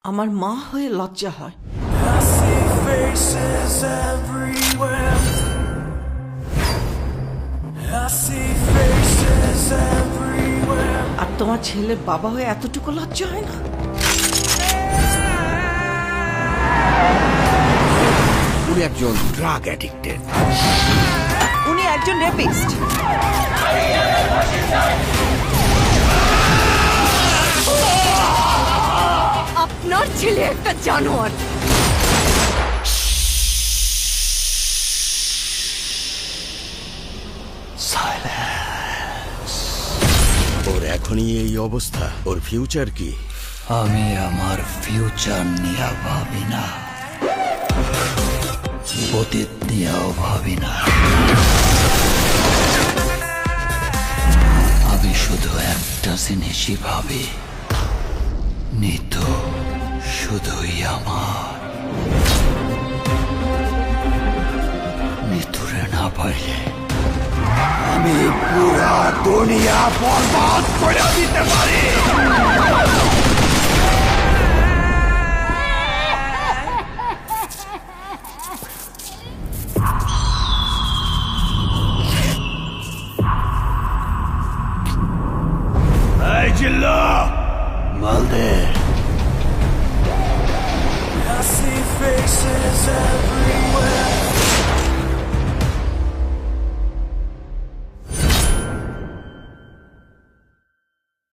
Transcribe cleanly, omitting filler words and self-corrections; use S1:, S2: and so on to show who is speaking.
S1: আমার মা হয়ে লজ্জা হয়।
S2: I see faces everywhere. I see faces everywhere.
S1: আর তোমার ছেলের বাবা হয়ে এতটুকু লজ্জা হয় না?
S3: উনি একজন ড্রাগ অ্যাডিক্টেড।
S1: উনি একজন রেপিস্ট।
S4: আপনার ছেলে একটা জানোয়ার।
S3: ওর এখনই এই অবস্থা, ওর ফিউচার কি?
S5: আমি আমার ফিউচার নিয়ে ভাবি না, অতীত নিয়েও ভাবি না। আমি শুধু একটা জিনিসই ভাবি, নিতু শুধুই আমার। নিতুরে না পাইলে
S3: আমি পুরা দুনিয়া বরবাদ করে দিতে পারি। এই জিল্লা মালদে।
S2: I see faces everywhere.